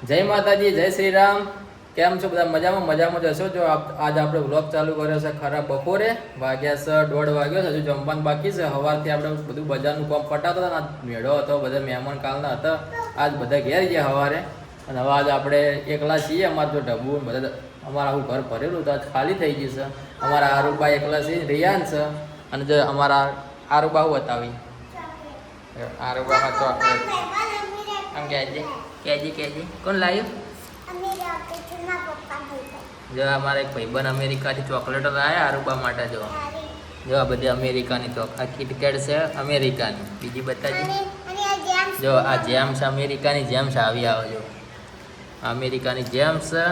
જય માતાજી, જય શ્રી રામ. કેમ છો બધા? મજામાં મજામાં જશો. જો આજ આપણે વ્લોગ ચાલુ કર્યો છે ખરા બપોરે વાગ્યા છે 1:30 વાગ્યો છે. હજુ જમવાનું બાકી છે. સવારથી આપણે બધું બજારનું કામ પટાતો હતો. મેળો હતો, બધા મહેમાન કાલના હતા. આજ બધા ઘેર ગયા સવારે. અને હવે આજ આપણે એકલા છીએ. અમારે તો ઢબુ બધા અમારા આખું ઘર ભરેલું હતું, આજ ખાલી થઈ ગયું છે. અમારા આરુબા એકલા છે, રિયાન છે. અને જે અમારા આરુબા હું બતાવી આરુબામાં ચોકલેટ આમ કેજી કોણ લાવ્યું? જો અમારા એક ભાઈબંધ અમેરિકાથી ચોકલેટો લાવ્યા આરુબા માટે. જો આ બધી અમેરિકાની આ કિટકેટ છે અમેરિકાની. બીજી બતાજી. જો આ જેમ્સ અમેરિકાની જેમ્સ આવી આવે. જો અમેરિકાની જેમ્સ છે.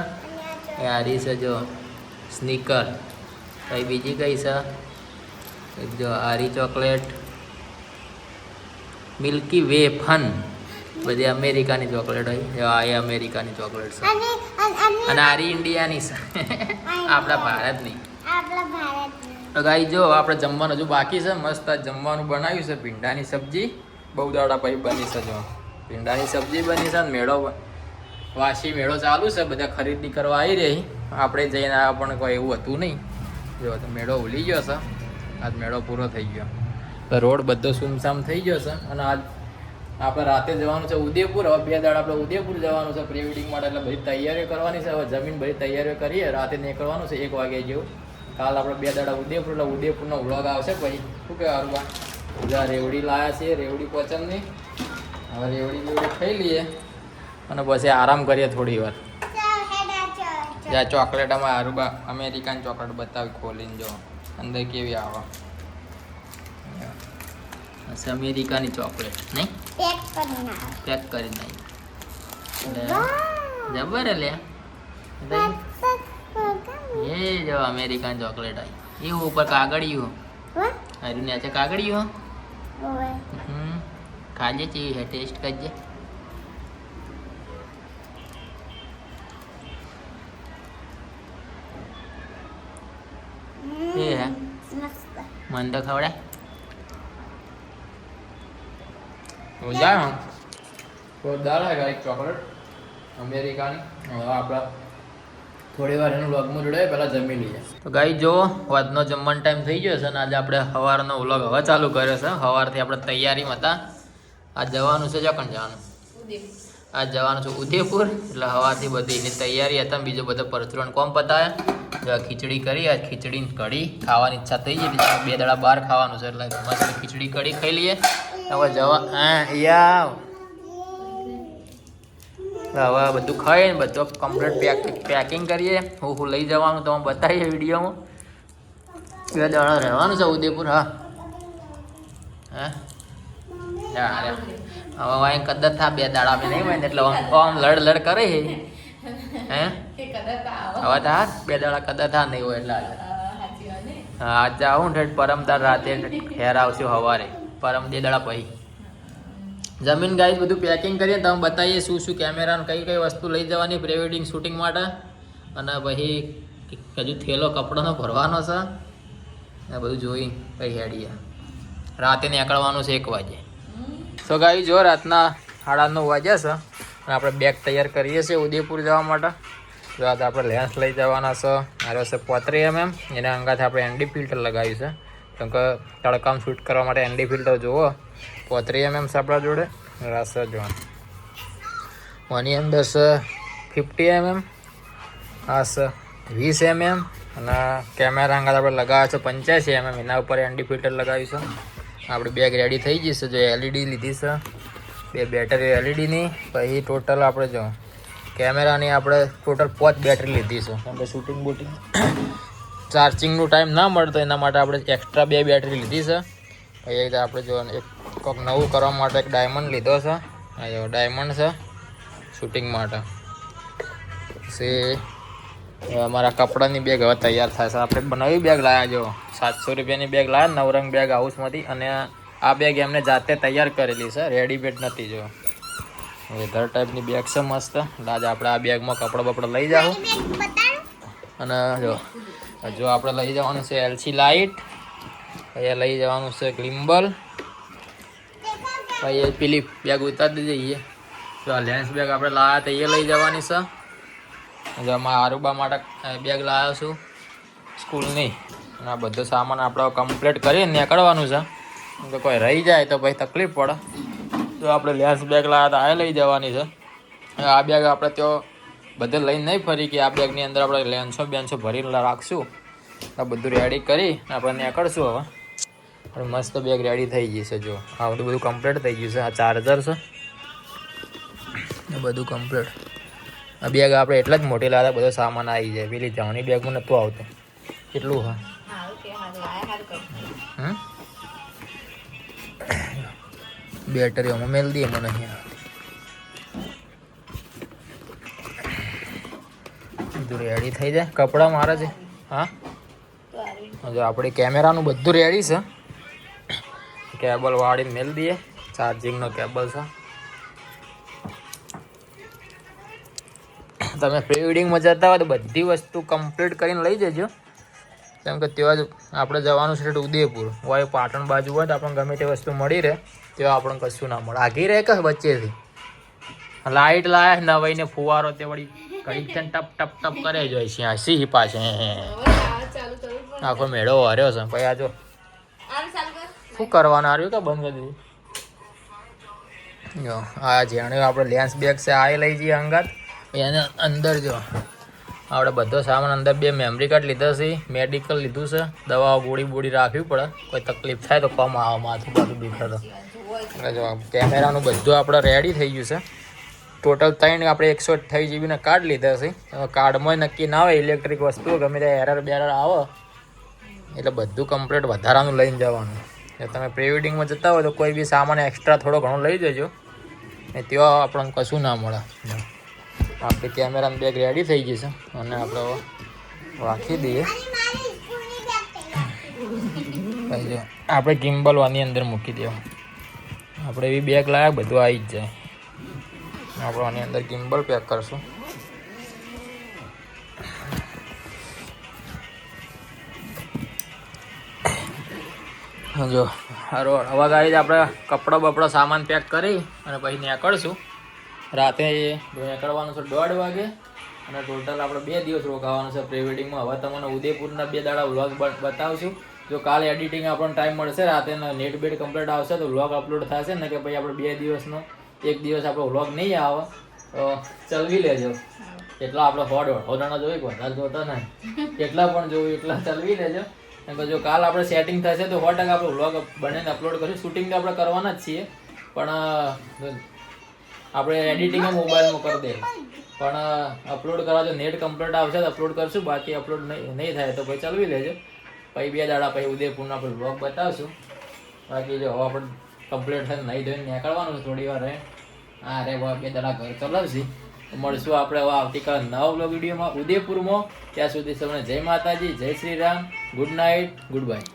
એ આરી છે જો સ્નીકર. કઈ બીજી કઈ છે? જો આરી ચોકલેટ મિલ્કી વે ફન. બધી અમેરિકાની ચોકલેટ હોય. આ એ અમેરિકાની ચોકલેટ છે. અને આરી ઇન્ડિયાની છે, આપણા ભારતની. તો ગાઈ જો આપણે જમવાનું હજુ બાકી છે. મસ્ત જમવાનું બનાવ્યું છે. ભીંડાની સબ્જી બહુ દાડા પછી બની છે. જો ભીંડાની સબ્જી બની છે. મેળો વાસી મેળો ચાલુ છે. બધા ખરીદી કરવા આવી રહી. આપણે જઈને આવ્યા પણ કોઈ એવું હતું નહીં. જો તો મેળો ભૂલી ગયો છે. આજ મેળો પૂરો થઈ ગયો. તો રોડ બધો સુમસામ થઈ ગયો છે. અને આજ આપણે રાતે જવાનું છે ઉદયપુર. હવે 2 દાડા આપણે ઉદયપુર જવાનું છે પ્રી વેડિંગ માટે. એટલે બધી તૈયારીઓ કરવાની છે. હવે જમીન બધી તૈયારીઓ કરીએ. રાતે નીકળવાનું છે 1 વાગે જેવું. કાલ આપણે 2 દાડા ઉદયપુર. એટલે ઉદયપુરનો વ્લોગ આવશે. પછી શું કહેવાય અરુબા? બધા રેવડી લાવ્યા છીએ, રેવડી પચનની. હવે રેવડી ખાઈ લઈએ અને પછી આરામ કરીએ થોડી વાર. જ્યાં ચોકલેટમાં અરુબા અમેરિકન ચોકલેટ બતાવી ખોલીને. જો અંદર કેવી આવે. અમેરિકાની ચોકલેટ નહીં પેક કરી નાખી. જબર લે એ જો અમેરિકન ચોકલેટ આવી. એવું ઉપર કાગળિયું હારું ને છે કાગળિયું. ખાજે ચીવી છે, ટેસ્ટ કરજે. એ હે મન તો ખવડાય. ચોકલેટ અમેરિકાની. હવે આપણે થોડી વાર એનું વ્લોગમાં જોડાય, પહેલાં જમી લઈએ. તો ગાઈ જો વાતનો જમવાનો ટાઈમ થઈ ગયો છે. અને આજે આપણે સવારનો વ્લોગ હવે ચાલુ કર્યો છે. સવારથી આપણે તૈયારીમાં હતા. આજ જવાનું છે ચોકણ જવાનું? આજ જવાનું છે ઉદયપુર. એટલે સવારથી બધી એની તૈયારી હતા. બીજો બધો પરચુરણ કોમ પતાવ્યા. ખીચડી કરી. આજ ખીચડી કઢી ખાવાની ઈચ્છા થઈ ગઈ. 2 દાડા બહાર ખાવાનું છે એટલે મસ્ત ખીચડી કઢી ખાઈ લઈએ. હવે હવે બધું ખાઈને બધું કમ્પ્લીટ પેકિંગ કરીએ. હું લઈ જવાનું તો બતાવીએ વિડીયોમાં. 2 દાડા રહેવાનું છે ઉદયપુર. હા હવે વાંઈ કદર થા 2 દાડા બી નહીં હોય ને એટલે આમ લડ કરે હે. હવે તો 2 દાડા કદર થા નહીં હોય એટલે હા જાઉં ઠેઠ પરમદાર રાતે ઘેર આવશું સવારે. પરમ 2 દાડા પછી જમીન ગાઈ બધું પેકિંગ કરીએ. તમે બતાવીએ શું શું કેમેરાનું કઈ વસ્તુ લઈ જવાની પ્રી વેડિંગ શૂટિંગ માટે. અને પછી હજુ થેલો કપડાનો ભરવાનો છે. એ બધું જોઈ પછી હેડીએ. રાતે નીકળવાનું છે 1 વાગે. તો ગાઈ જો રાતના 9:30 વાગ્યા છે. અને આપણે બેગ તૈયાર કરીએ છીએ ઉદયપુર જવા માટે. જો આજે આપણે લેન્સ લઈ જવાના છે. મારો છે 35 mm. એના અંગાથી આપણે એનડી ફિલ્ટર લગાવ્યું છે. કેમ કે તડકામાં શૂટ કરવા માટે એનડી ફિલ્ટર જુઓ 35 mm છે આપણા જોડે. રાસ જો આની અંદર છે 50 mm. આ છે 20 mm. અને કેમેરા અંગાત આપણે લગાવ્યા છે 85 mm. એના ઉપર એનડી ફિલ્ટર લગાવ્યું છે. આપણી બેગ રેડી થઈ જશે. જો એલઈડી લીધી છે 2 બેટરી એલઈડીની. પછી ટોટલ આપણે જો કેમેરાની આપણે ટોટલ 5 બેટરી લીધી છે. કેમ કે શૂટિંગ બૂટિંગ ચાર્જિંગનું ટાઈમ ના મળતો એના માટે આપણે એક્સ્ટ્રા 2 બેટરી લીધી છે. પછી આપણે જો એક કોઈક નવું કરવા માટે એક ડાયમંડ લીધો છે. આ ડાયમંડ છે શૂટિંગ માટે. પછી અમારા કપડાની બેગ હવે તૈયાર થાય છે. આપણે નવી બેગ લાવ્યા. જો 700 રૂપિયાની બેગ લાવ્યા નવરંગ બેગ હાઉસમાંથી. અને આ બેગ એમને જાતે તૈયાર કરેલી છે, રેડીમેડ નથી. જો વેધર ટાઈપની બેગ છે મસ્ત. આજે આપણે આ બેગમાં કપડાં બપડા લઈ જાઓ. અને જો આપણે લઈ જવાનું છે એલસી લાઇટ. અહીંયા લઈ જવાનું છે ગ્લિમ્બલ. ભાઈ પેલી બેગ ઉતારી દઈએ. તો આ લેન્સ બેગ આપણે લાવ્યા તો એ લઈ જવાની છે. જો મારા આરુબા માટે બેગ લાવ્યો છું સ્કૂલની, અને આ બધો સામાન આપણે કમ્પ્લીટ કરીને નીકળવાનું છે. તો કોઈ રહી જાય તો પછી તકલીફ પડે. તો આપણે લેન્સ બેગ લાવ્યા તો આ લઈ જવાની છે. આ બેગ આપણે ત્યાં બધે લઈને નહીં ફરી કે આ બેગની અંદર આપણે લેન્સો બેન્સો ભરીને રાખશું. આ બધું રેડી કરી આપણે નીકળશું. હવે આપણે મસ્ત બેગ રેડી થઈ જશે. જો આ બધું કમ્પ્લીટ થઈ ગયું છે. આ ચાર્જર છે એ બધું કમ્પ્લીટ. આ બેગ આપણે એટલા જ મોટી લાવ્યા, બધો સામાન આવી જાય. પેલી જાણી બેગમાં નહોતું આવતું. કેટલું હા બેટરીઓમાં મેલ દઈએ મને અહીંયા બધું રેડી થઈ જાય. કપડાં મારે છે. હા જો આપણે કેમેરાનું બધું રેડી છે. કેબલ વાળીને મેલ દઈએ. ચાર્જિંગનો કેબલ છે. તમે પ્રી વેડિંગમાં જતા હોય તો બધી વસ્તુ કમ્પ્લીટ કરીને લઈ જજો. કેમ કે ત્યાં જ આપણે જવાનું છે ઉદયપુર. હોય પાટણ બાજુ હોય તો આપણને ગમે તે વસ્તુ મળી રહે. ત્યાં આપણને કશું ના મળે. આગી રહે કે વચ્ચેથી લાઇટ લાયા નવાઈને ફુવારો તે વળી ઘડીક છે ટપ ટપ ટપ કરે જોઈ છે. સિંહ પાસે આખો મેળો હર્યો છે. પછી આ જો શું કરવાનું આવ્યું કે બંધ કરી દીધું. જો આ જાણે આપણે લેન્સ બેગ છે આ લઈ જઈએ અંગાત. એને અંદર જો આપણે બધો સામાન અંદર 2 મેમરી કાર્ડ લીધા છે. મેડિકલ લીધું છે. દવાઓ ગોળી બોળી રાખવી પડે. કોઈ તકલીફ થાય તો કમ આવે. માથું બાથું દુખે તો જો કેમેરાનું બધું આપણે રેડી થઈ ગયું છે. ટોટલ 3 આપણે 128 જીબીના કાર્ડ લીધા છે. કાર્ડમાં નક્કી ના આવે ઇલેક્ટ્રિક વસ્તુ ગમે ત્યાં એરર બેરર આવે એટલે બધું કમ્પ્લીટ વધારાનું લઈને જવાનું. તમે પ્રી વેડિંગમાં જતા હોય તો કોઈ બી સામાન એક્સ્ટ્રા થોડો ઘણો લઈ જજો. ને ત્યાં આપણને કશું ના મળે. આપણે કેમેરાની બેગ રેડી થઈ ગઈ છે અને આપણે રાખી દઈએ. જો આપણે ગિમ્બલ આની અંદર મૂકી દેવા. આપણે એવી બેગ લાવ્યા બધું આવી જ જાય. આપણે આની અંદર ગિમ્બલ પેક કરશું. જો સારો હવે ગાડી આપણે કપડાં બપડા સામાન પેક કરી અને પછી નીકળશું. રાતે નીકળવાનું છે 1:30 વાગે અને ટોટલ આપણે 2 દિવસ રોકાવાનું છે પ્રી વેડિંગમાં. હવે તમને ઉદયપુરના 2 દાડા વ્લોગ બતાવશું. જો કાલે એડિટિંગ આપણને ટાઈમ મળશે રાતે નેટ બેટ કમ્પ્લીટ આવશે તો વ્લોગ અપલોડ થશે ને કે ભાઈ આપણે 2 દિવસનો 1 દિવસ આપણો વ્લોગ નહીં આવે તો ચલવી લેજો. એટલા આપણે 100 જણા જોઈએ વધારે જોતા નહીં. એટલા પણ જોયું એટલા ચલવી લેજો. કેમ કે જો કાલ આપણે સેટિંગ થશે તો 100% આપણે વ્લોગ બનાવીને અપલોડ કરીશું. શૂટિંગ તો આપણે કરવાના જ છીએ પણ આપણે એડિટિંગ મોબાઈલમાં કરી દે. પણ અપલોડ કરવા જો નેટ કમ્પ્લીટ આવશે તો અપલોડ કરશું. બાકી અપલોડ નહીં થાય તો પછી ચલવી લેજો. પછી 2 દાડા પછી ઉદયપુરના આપણે વ્લોગ બતાવશું. બાકી જો હવે આપણે કમ્પ્લીટ થઈને નહીં ધોઈને નીકળવાનું છે. થોડી વાર રહે હા રે 2 દાડા ઘર ચલાવશે. મળશું આપણે હવે આવતીકાલ નવા વ્લોગ વિડીયોમાં ઉદયપુરમાં. ત્યાં સુધી સૌને જય માતાજી, જય Shri Ram, good night, good bye.